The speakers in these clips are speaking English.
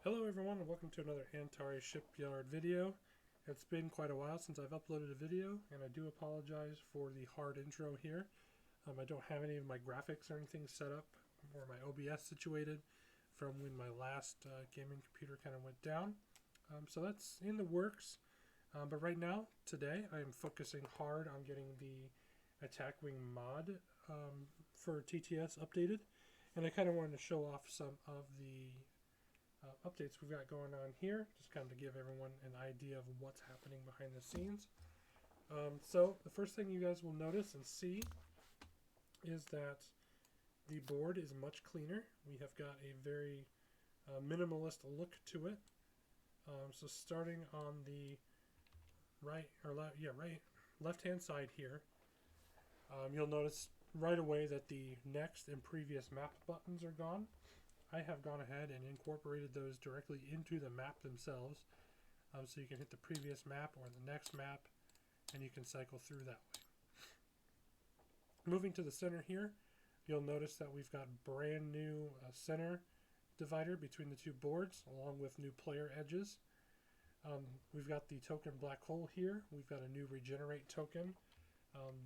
Hello everyone and welcome to another Antari Shipyard video. It's been quite a while since I've uploaded a video and I do apologize for the hard intro here. I don't have any of my graphics or anything set up or my OBS situated from when my last gaming computer kind of went down. So that's in the works. But right now, today, I am focusing hard on getting the Attack Wing mod for TTS updated. And I kind of wanted to show off some of the updates we've got going on here, just kind of to give everyone an idea of what's happening behind the scenes. So the first thing you guys will notice and see is that the board is much cleaner. We have got a very minimalist look to it. So starting on the left-hand side here, you'll notice right away that the next and previous map buttons are gone. I have gone ahead and incorporated those directly into the map themselves, so you can hit the previous map or the next map and you can cycle through that way. Moving to the center here, you'll notice that we've got brand new center divider between the two boards along with new player edges. We've got the token black hole here. We've got a new regenerate token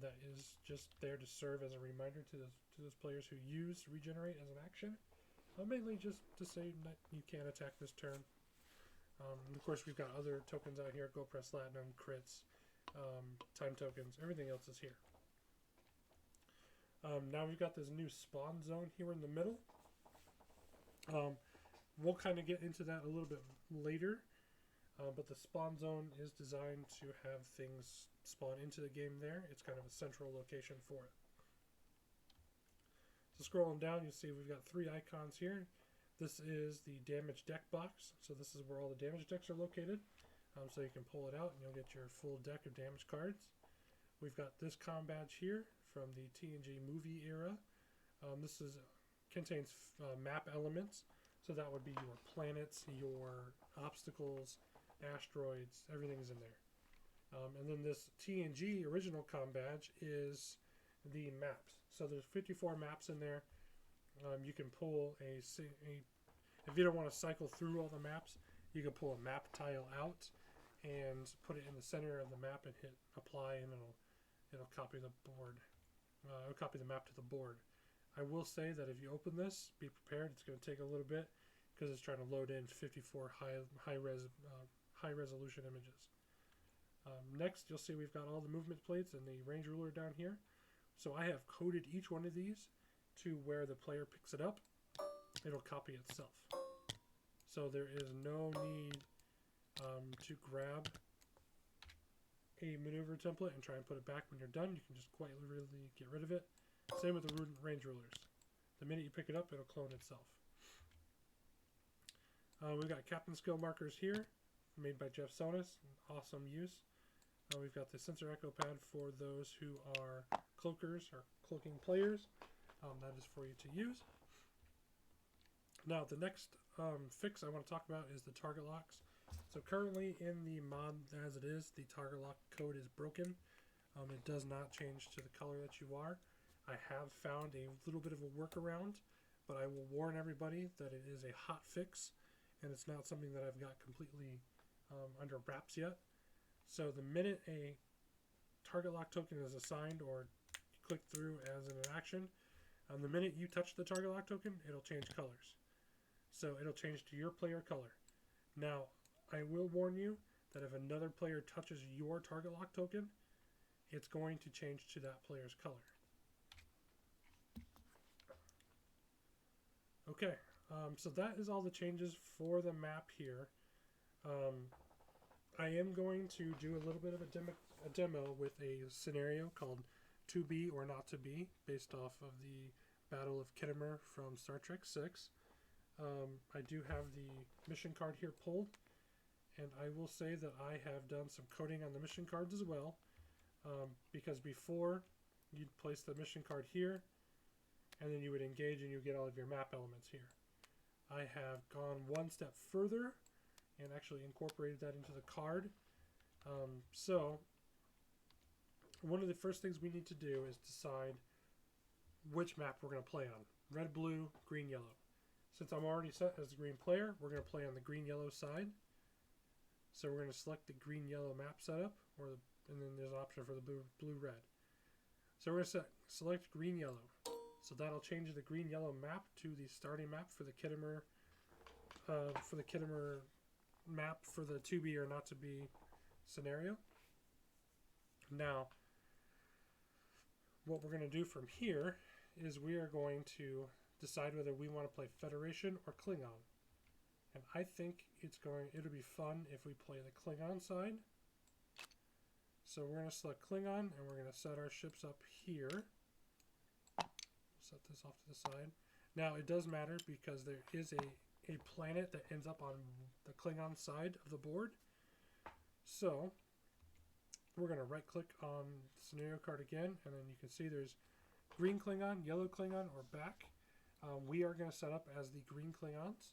that is just there to serve as a reminder to those players who use regenerate as an action. Mainly just to say that you can attack this turn. Of course, we've got other tokens out here: Go Press Platinum, crits, time tokens, everything else is here. Now we've got this new spawn zone here in the middle. We'll kind of get into that a little bit later, but the spawn zone is designed to have things spawn into the game there. It's kind of a central location for it. So scrolling down, you'll see we've got three icons here. This is the damage deck box. So this is where all the damage decks are located. So you can pull it out and you'll get your full deck of damage cards. We've got this comm badge here from the TNG movie era. This contains map elements. So that would be your planets, your obstacles, asteroids, everything's in there. And then this TNG original comm badge is the maps. So there's 54 maps in there. You can pull if you don't want to cycle through all the maps, you can pull a map tile out and put it in the center of the map and hit apply, and it'll copy the board. It'll copy the map to the board. I will say that if you open this, be prepared. It's going to take a little bit because it's trying to load in 54 high resolution images. Next, you'll see we've got all the movement plates and the range ruler down here. So I have coded each one of these to where the player picks it up. It'll copy itself. So there is no need to grab a maneuver template and try and put it back when you're done. You can just quite literally get rid of it. Same with the range rulers. The minute you pick it up, it'll clone itself. We've got captain skill markers here, made by Jeff Sonis. Awesome use. We've got the sensor echo pad for those who are cloakers or cloaking players. That is for you to use. Now the next fix I want to talk about is the target locks. So currently in the mod as it is, the target lock code is broken. It does not change to the color that you are. I have found a little bit of a workaround, but I will warn everybody that it is a hot fix and it's not something that I've got completely under wraps yet. So the minute a target lock token is assigned or clicked through as an action, the minute you touch the target lock token, it'll change colors. So it'll change to your player color. Now, I will warn you that if another player touches your target lock token, it's going to change to that player's color. Okay, so that is all the changes for the map here. I am going to do a little bit of a demo with a scenario called To Be or Not To Be, based off of the Battle of Kittimer from Star Trek VI. I do have the mission card here pulled, and I will say that I have done some coding on the mission cards as well, because before you'd place the mission card here, and then you would engage and you get all of your map elements here. I have gone one step further and actually incorporated that into the card. So one of the first things we need to do is decide which map we're going to play on. Red, blue, green, yellow. Since I'm already set as the green player, we're going to play on the green-yellow side. So we're going to select the green-yellow map setup, and then there's an option for the blue-red. So we're going to select green-yellow. So that'll change the green-yellow map to the starting map for the Kittimer map for the to be or not to be scenario. Now, what we're going to do from here is we are going to decide whether we want to play Federation or Klingon. And I think it'll be fun if we play the Klingon side. So we're going to select Klingon, and we're going to set our ships up here. Set this off to the side. Now, it does matter because there is a planet that ends up on the Klingon side of the board. So we're going to right-click on the scenario card again, and then you can see there's green Klingon, yellow Klingon, or back. We are going to set up as the green Klingons.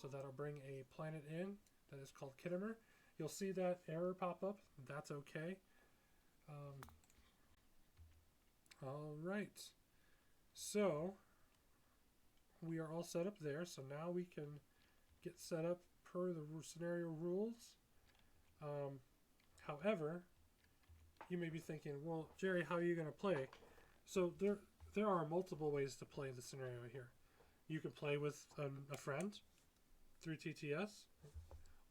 So that'll bring a planet in that is called Kittimer. You'll see that error pop up. That's okay. All right. So we are all set up there. So now we can get set up per the scenario rules. However, you may be thinking, well, Jerry, how are you going to play? So there are multiple ways to play the scenario here. You can play with a friend through TTS,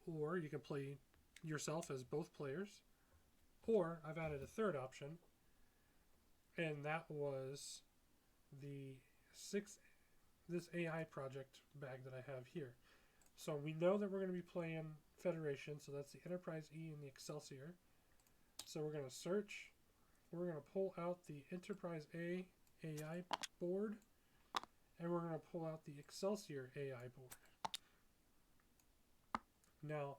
or you can play yourself as both players, or I've added a third option, and that was this AI project bag that I have here. So we know that we're going to be playing Federation, so that's the Enterprise E and the Excelsior. So we're going to search, we're going to pull out the Enterprise A AI board, and we're going to pull out the Excelsior AI board. Now,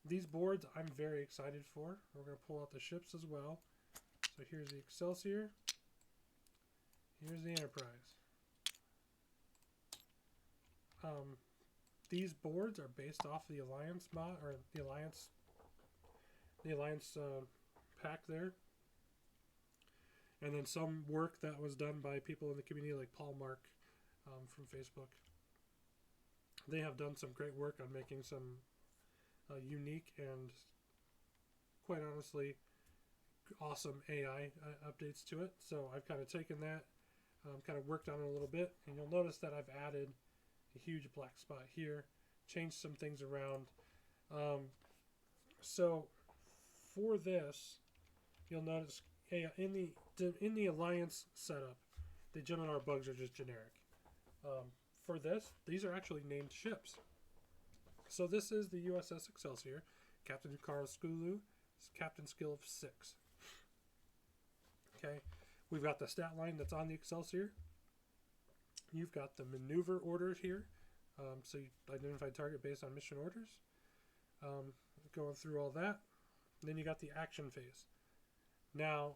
these boards I'm very excited for. We're going to pull out the ships as well. So here's the Excelsior. Here's the Enterprise. These boards are based off the Alliance mod, or the Alliance pack there. And then some work that was done by people in the community like Paul Mark from Facebook. They have done some great work on making some unique and, quite honestly, awesome AI updates to it. So I've kind of taken that, kind of worked on it a little bit, and you'll notice that I've added a huge black spot here, changed some things around. So for this, you'll notice in the Alliance setup, the Gemini bugs are just generic. For this, these are actually named ships. So this is the USS Excelsior, Captain Carl Skulu, Captain Skill of 6. Okay, we've got the stat line that's on the Excelsior. You've got the maneuver orders here. So you identify target based on mission orders. Going through all that. Then you got the action phase. Now,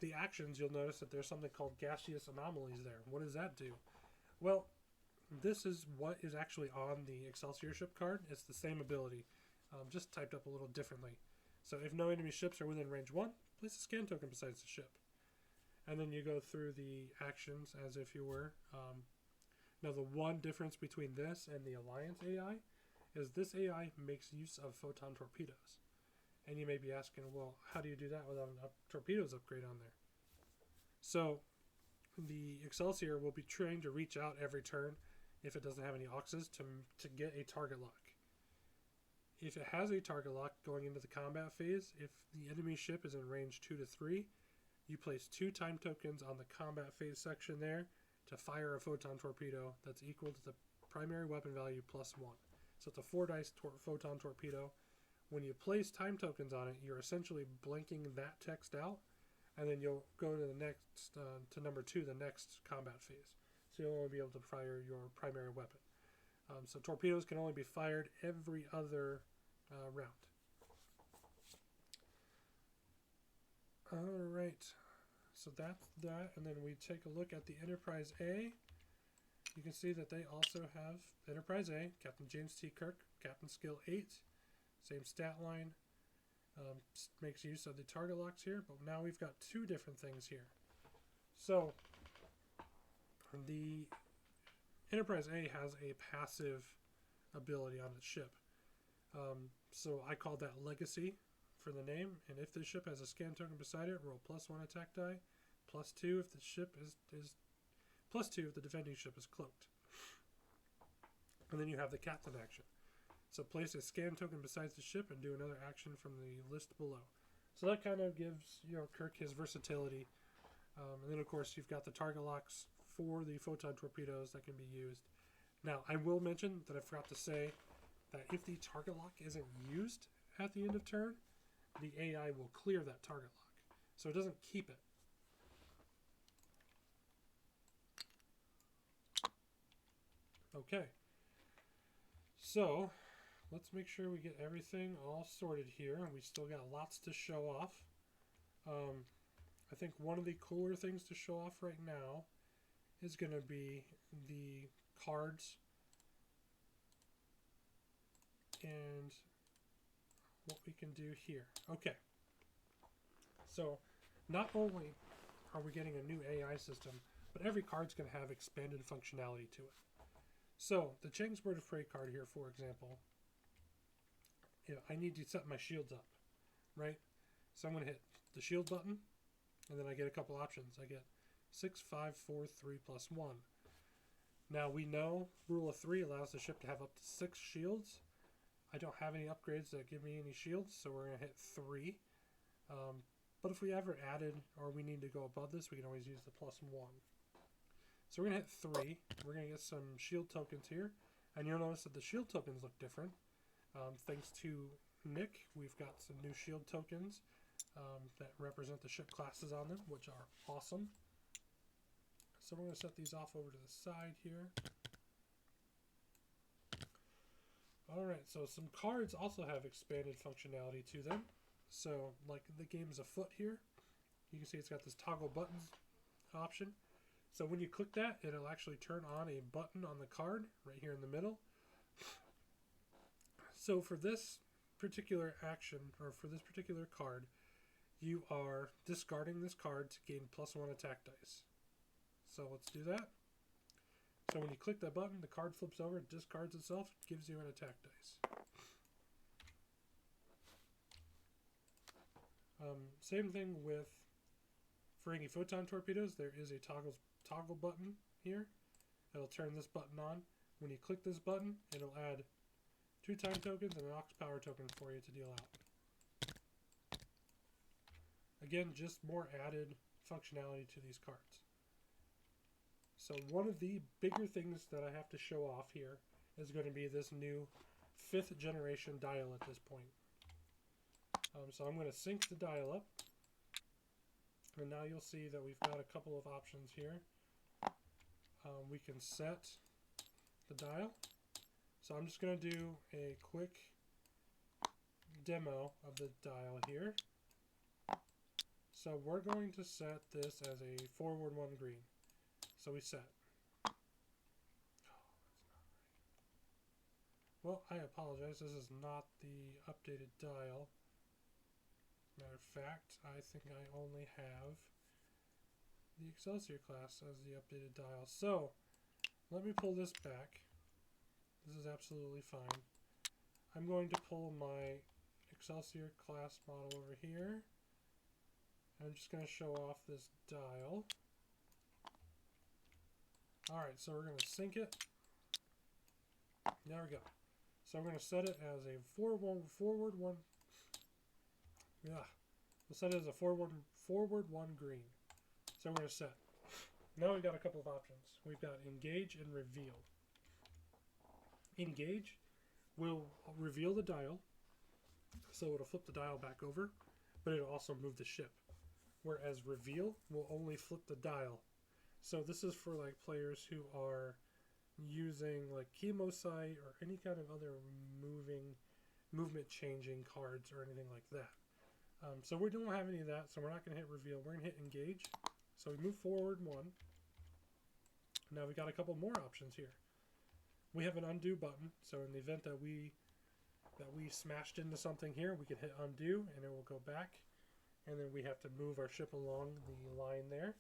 the actions, you'll notice that there's something called gaseous anomalies there. What does that do? Well, this is what is actually on the Excelsior ship card. It's the same ability, just typed up a little differently. So if no enemy ships are within range 1, place a scan token beside the ship. And then you go through the actions as if you were. Now the one difference between this and the Alliance AI is this AI makes use of photon torpedoes. And you may be asking, well, how do you do that without a torpedoes upgrade on there? So the Excelsior will be trained to reach out every turn if it doesn't have any auxes to get a target lock. If it has a target lock going into the combat phase, if the enemy ship is in range 2 to 3, you place 2 time tokens on the combat phase section there to fire a photon torpedo that's equal to the primary weapon value plus 1. So it's a 4 dice photon torpedo. When you place time tokens on it, you're essentially blanking that text out, and then you'll go to the next, to number 2, the next combat phase. So you'll only be able to fire your primary weapon. So torpedoes can only be fired every other round. Alright, so that's that, and then we take a look at the Enterprise A. You can see that they also have Enterprise A, Captain James T. Kirk, Captain Skill 8, same stat line, makes use of the target locks here, but now we've got 2 different things here. So, the Enterprise A has a passive ability on its ship. So I called that Legacy for the name, and if the ship has a scan token beside it, roll +1 attack die, +2 if the ship is +2 if the defending ship is cloaked. And then you have the captain action. So place a scan token besides the ship and do another action from the list below. So that kind of gives Kirk his versatility. And then of course you've got the target locks for the photon torpedoes that can be used. Now I will mention that I forgot to say that if the target lock isn't used at the end of turn, the AI will clear that target lock. So it doesn't keep it. Okay. So let's make sure we get everything all sorted here. We still got lots to show off. I think one of the cooler things to show off right now is going to be the cards and what we can do here. Okay. So not only are we getting a new AI system, but every card's going to have expanded functionality to it. So the Chang's Bird of Prey card here, for example, I need to set my shields up, right? So I'm going to hit the shield button, and then I get a couple options. I get 6, 5, 4, 3, +1. Now we know rule of 3 allows the ship to have up to 6 shields. I don't have any upgrades that give me any shields, so we're going to hit 3. But if we ever added, or we need to go above this, we can always use the +1. So we're going to hit 3. We're going to get some shield tokens here. And you'll notice that the shield tokens look different. Thanks to Nick, we've got some new shield tokens that represent the ship classes on them, which are awesome. So we're going to set these off over to the side here. Alright, so some cards also have expanded functionality to them. So, like the game's afoot here, you can see it's got this toggle buttons option. So when you click that, it'll actually turn on a button on the card right here in the middle. So for this particular action, or for this particular card, you are discarding this card to gain +1 attack dice. So let's do that. So when you click that button, the card flips over, discards itself, gives you an attack dice. Same thing with Ferengi photon torpedoes. There is a toggle button here. It'll turn this button on. When you click this button, it'll add 2 time tokens and an Ox power token for you to deal out. Again, just more added functionality to these cards. So one of the bigger things that I have to show off here is going to be this new 5th generation dial at this point. So I'm going to sync the dial up. And now you'll see that we've got a couple of options here. We can set the dial. So I'm just going to do a quick demo of the dial here. So we're going to set this as a forward 1 green. So we set. Oh, that's not right. Well, I apologize. This is not the updated dial. Matter of fact, I think I only have the Excelsior class as the updated dial. So let me pull this back. This is absolutely fine. I'm going to pull my Excelsior class model over here. I'm just going to show off this dial. Alright, so we're going to sync it. There we go. So I'm going to set it as a forward one. Yeah, we'll set it as a forward 1 green. So we're going to set. Now we've got a couple of options. We've got engage and reveal. Engage will reveal the dial, so it'll flip the dial back over, but it'll also move the ship. Whereas reveal will only flip the dial. So this is for like players who are using like chemosite or any kind of other movement changing cards or anything like that. So we don't have any of that, so we're not going to hit reveal. We're going to hit engage. So we move forward 1. Now we got a couple more options here. We have an undo button, so in the event that we smashed into something here, we can hit undo and it will go back. And then we have to move our ship along the line there.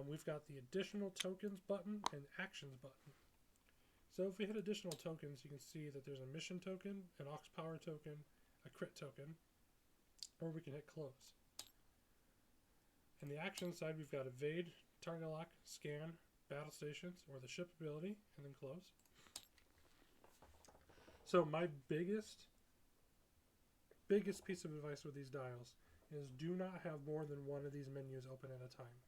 We've got the additional tokens button and actions button. So if we hit additional tokens, you can see that there's a mission token, an aux power token, a crit token, or we can hit close. In the action side, we've got evade, target lock, scan, battle stations, or the ship ability, and then close. So my biggest piece of advice with these dials is do not have more than one of these menus open at a time.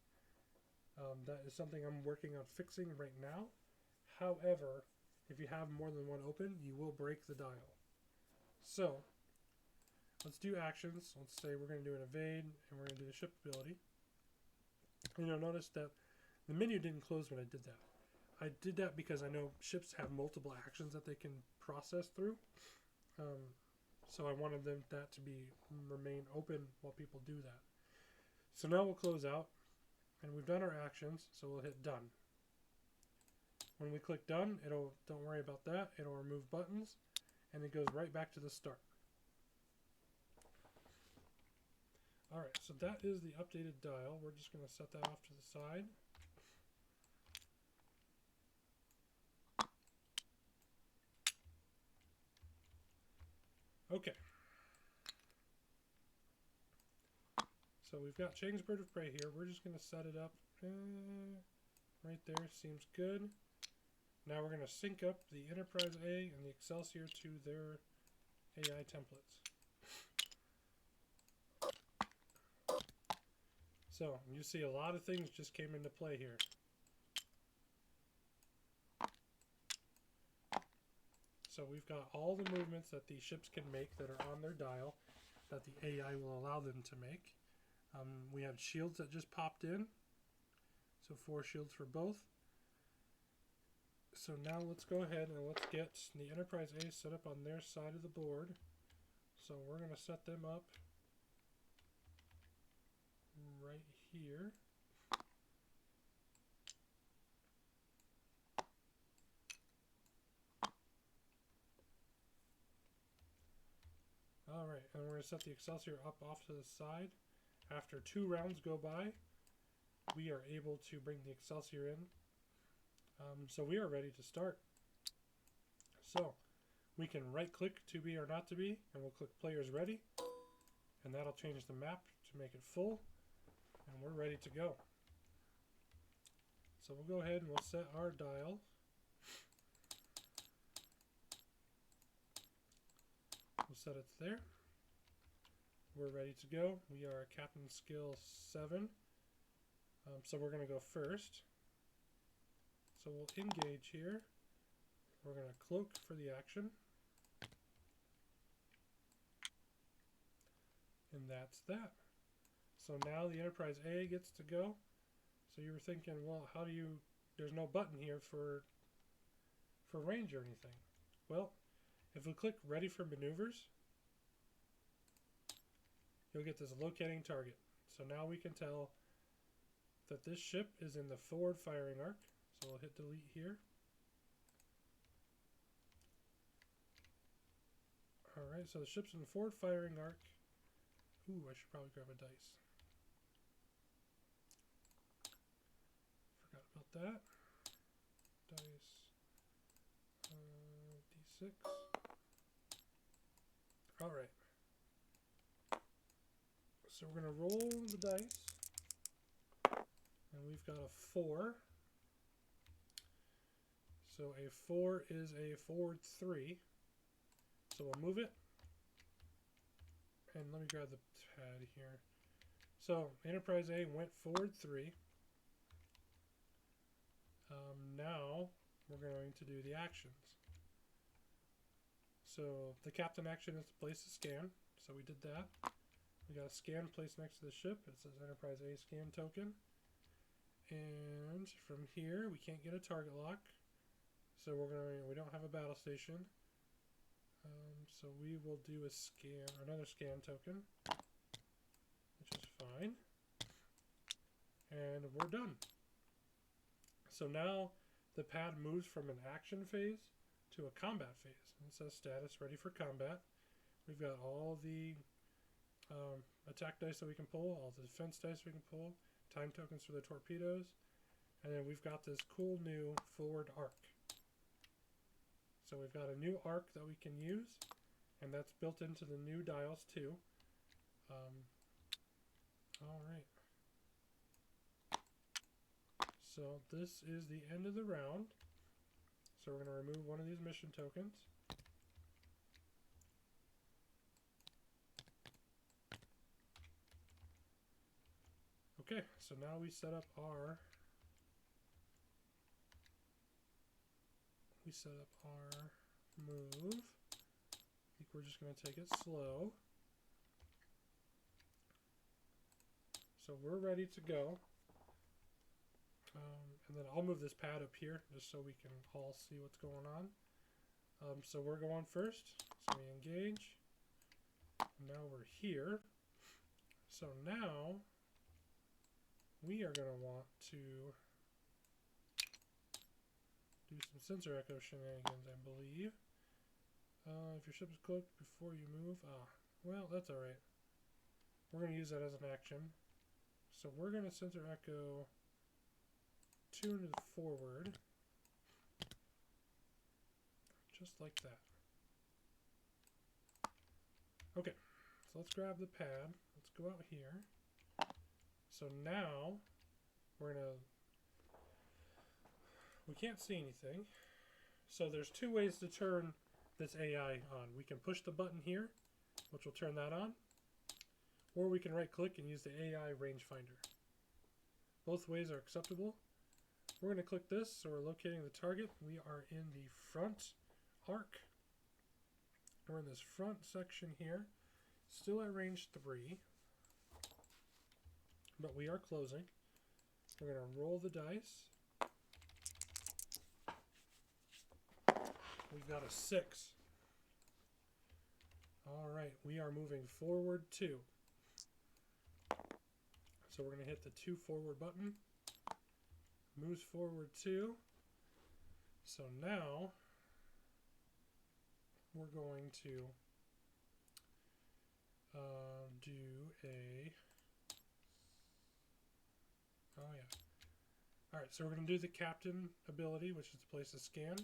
That is something I'm working on fixing right now. However, if you have more than one open, you will break the dial. So let's do actions. Let's say we're going to do an evade, and we're going to do the ship ability. And you'll notice that the menu didn't close when I did that. I did that because I know ships have multiple actions that they can process through. So I wanted that to remain open while people do that. So now we'll close out, and we've done our actions, so we'll hit done. When we click done, don't worry about that, it'll remove buttons, and it goes right back to the start. Alright, so that is the updated dial. We're just going to set that off to the side. Okay. So we've got change bird of prey here. We're just going to set it up right there. Seems good. Now we're going to sync up the Enterprise A and the Excelsior to their AI templates. So you see a lot of things just came into play here. So we've got all the movements that the ships can make that are on their dial that the AI will allow them to make. We have shields that just popped in. So 4 shields for both. So now let's go ahead and let's get the Enterprise A set up on their side of the board. So we're going to set them up right here. Alright, and we're going to set the Excelsior up off to the side. After 2 rounds go by, we are able to bring the Excelsior in. So we are ready to start. So we can right click to be or not to be, and we'll click players ready, and that'll change the map to make it full, and we're ready to go. So we'll go ahead and we'll set our dial. We'll set it there. We're ready to go. We are Captain Skill 7. So we're going to go first. So we'll engage here. We're going to cloak for the action. And that's that. So now the Enterprise A gets to go. So you were thinking, well, how do you... There's no button here for range or anything. Well, if we click Ready for Maneuvers, you'll get this locating target. So now we can tell that this ship is in the forward firing arc. So we'll hit delete here. Alright, so the ship's in the forward firing arc. Ooh, I should probably grab a dice. Forgot about that. Dice. D6. Alright. So we're going to roll the dice. And we've got a 4. So a 4 is a forward 3. So we'll move it. And let me grab the pad here. So Enterprise A went forward 3. Now we're going to do the actions. So the captain action is to place a scan. So we did that. We got a scan placed next to the ship. It says Enterprise A scan token. And from here we can't get a target lock. So we don't have a battle station. So we will do another scan token, which is fine. And we're done. So now the pad moves from an action phase to a combat phase. And it says status ready for combat. We've got all the attack dice that we can pull, all the defense dice we can pull, time tokens for the torpedoes, and then we've got this cool new forward arc. So we've got a new arc that we can use, and that's built into the new dials too. Alright. So this is the end of the round. So we're going to remove one of these mission tokens. Okay, so now we set up our move. I think we're just going to take it slow. So we're ready to go. And then I'll move this pad up here just so we can all see what's going on. So we're going first. So we engage. Now we're here. So now we are going to want to do some sensor echo shenanigans, I believe. If your ship is cloaked before you move. Well, that's alright. We're going to use that as an action. So we're going to sensor echo 2 into the forward. Just like that. Okay, so let's grab the pad. Let's go out here. So now we're going to... We can't see anything. So there's two ways to turn this AI on. We can push the button here, which will turn that on. Or we can right click and use the AI rangefinder. Both ways are acceptable. We're going to click this, so we're locating the target. We are in the front arc. We're in this front section here. Still at range 3. But we are closing. We're going to roll the dice. We've got a 6. Alright, we are moving forward 2. So we're going to hit the 2 forward button. Moves forward 2. So now we're going to do a... Oh yeah. Alright, so we're going to do the captain ability, which is to place a scan.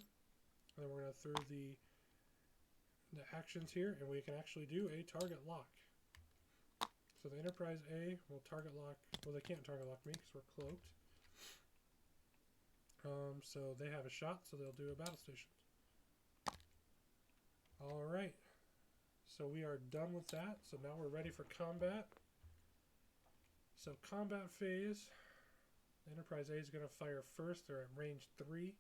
And then we're going to throw the actions here, and we can actually do a target lock. So the Enterprise A will target lock. Well, they can't target lock me because we're cloaked. So they have a shot, so they'll do a battle station. Alright. So we are done with that. So now we're ready for combat. So combat phase. The Enterprise A is going to fire first. They're at range 3.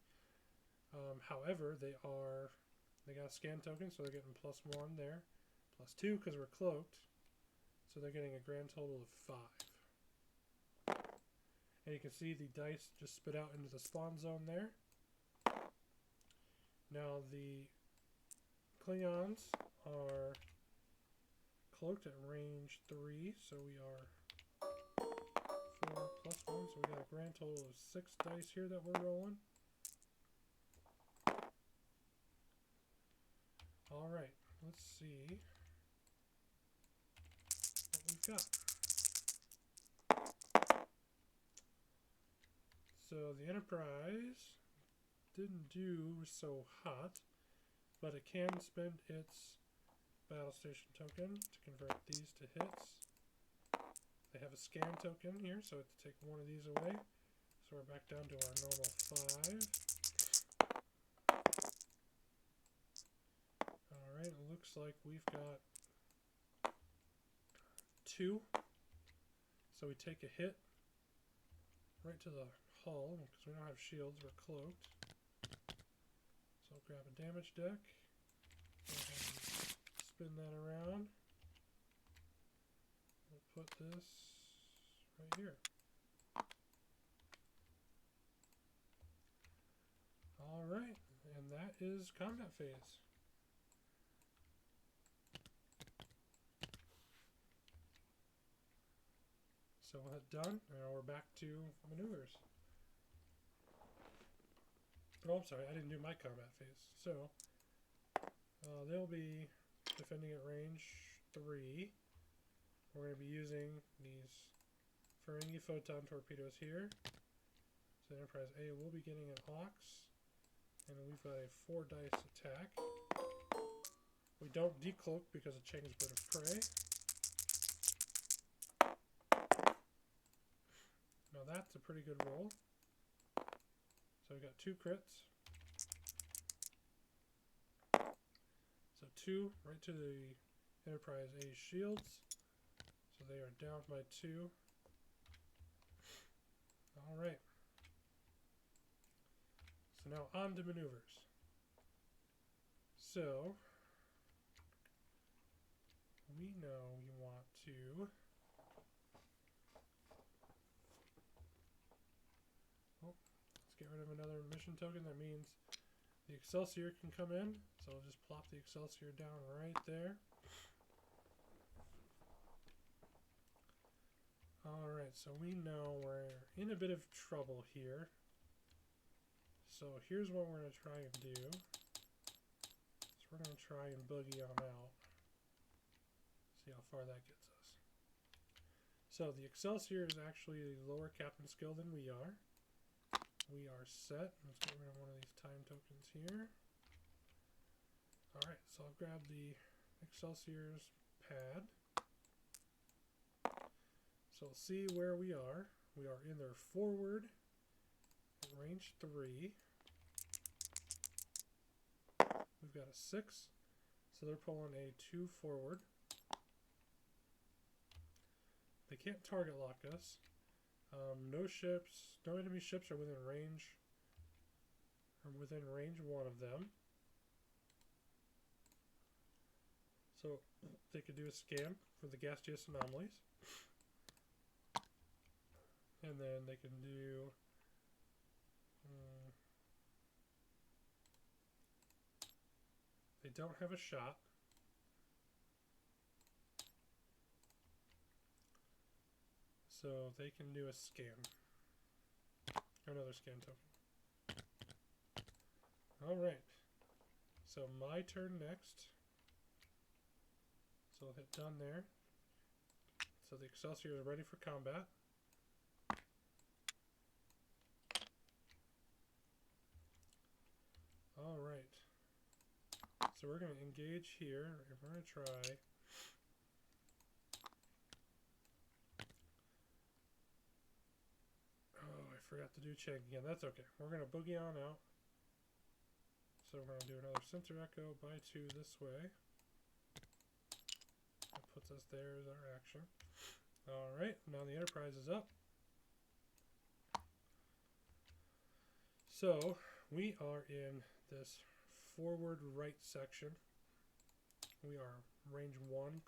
However, they got a scan token, so they're getting +1 there. +2 because we're cloaked. So they're getting a grand total of 5. And you can see the dice just spit out into the spawn zone there. Now the Klingons are cloaked at range 3, so we are 4 +1, so we got a grand total of 6 dice here that we're rolling. Alright, let's see what we've got. So the Enterprise didn't do so hot, but it can spend its battle station token to convert these to hits. They have a scan token here, so I have to take one of these away. So we're back down to our normal 5. Alright, it looks like we've got 2. So we take a hit right to the hull, because we don't have shields, we're cloaked. So I'll grab a damage deck. Go ahead and spin that around. We'll put this right here. Alright, and that is combat phase. So we'll hit done, and now we're back to maneuvers. Oh, I'm sorry, I didn't do my combat phase. So, they'll be defending at range 3. We're going to be using these Ferengi photon torpedoes here. So Enterprise A will be getting an Ox. And we've got a 4 dice attack. We don't decloak because it changes bird of prey. Now that's a pretty good roll. So we got 2 crits. So 2 right to the Enterprise A shields. So they are down by 2. Alright. So now on to maneuvers. So we know we want to let's get rid of another mission token. That means the Excelsior can come in. So we'll just plop the Excelsior down right there. Alright, so we know we're in a bit of trouble here. So here's what we're going to try and do. So we're going to try and boogie on out. See how far that gets us. So the Excelsior is actually a lower captain skill than we are. We are set. Let's get rid of one of these time tokens here. Alright, so I'll grab the Excelsior's pad. So we'll see where we are. We are in their forward at range 3. We've got a 6, so they're pulling a 2 forward. They can't target lock us. No enemy ships are within range. Or within range 1 of them. So they could do a scan for the gaseous anomalies. And then they can do they don't have a shot. So they can do a scan. Another scan token. Alright. So my turn next. So I'll hit done there. So the Excelsior is ready for combat. Alright. So we're going to engage here. We're going to try. Oh, I forgot to do check again. That's okay. We're going to boogie on out. So we're going to do another Sensor Echo by 2 this way. That puts us there as our action. Alright, now the Enterprise is up. So we are in this forward right section. We are range 1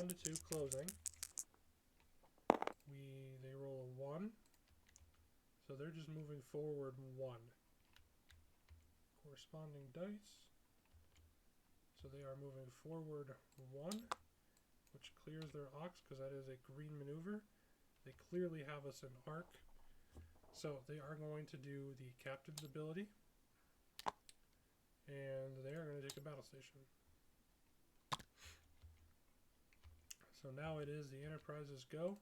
to 2 closing. They roll a 1. So they're just moving forward 1. Corresponding dice. So they are moving forward 1, which clears their Ox because that is a green maneuver. They clearly have us in arc. So they are going to do the captain's ability. And they are going to take a battle station. So now it is the Enterprise's go.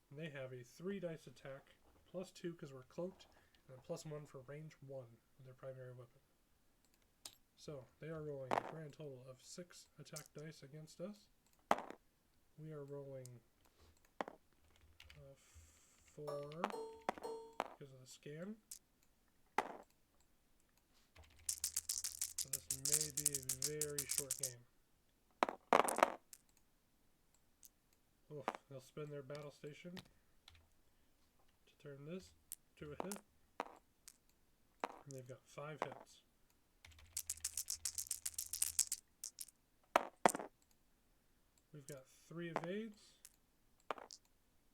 And they have a 3 dice attack, plus 2 because we're cloaked, and then plus 1 for range 1 with their primary weapon. So they are rolling a grand total of 6 attack dice against us. We are rolling 4 because of the scan. So this may be a very short game. Oh, they'll spend their battle station to turn this to a hit. And they've got 5 hits. We've got 3 evades,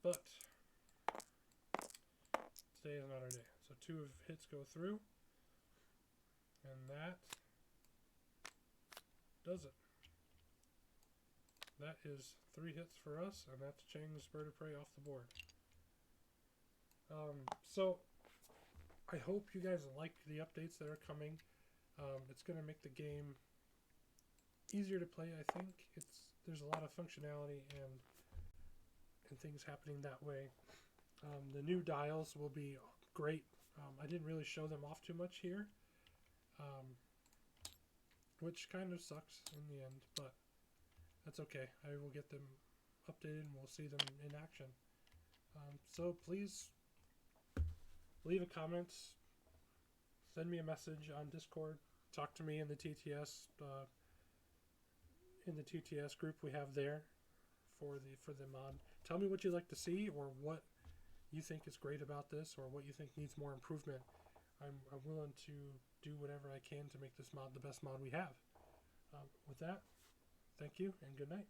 but today is not our day. So 2 hits go through, and that does it. That is 3 hits for us, and that's Chang's Bird of Prey off the board. So I hope you guys like the updates that are coming. It's going to make the game easier to play, I think. There's a lot of functionality and things happening that way. The new dials will be great I didn't really show them off too much here, which kind of sucks in the end, but that's okay. I will get them updated and we'll see them in action. So please leave a comment, send me a message on Discord, talk to me in the TTS group we have there for the mod. Tell me what you'd like to see or what you think is great about this or what you think needs more improvement. I'm willing to do whatever I can to make this mod the best mod we have. With that, thank you and good night.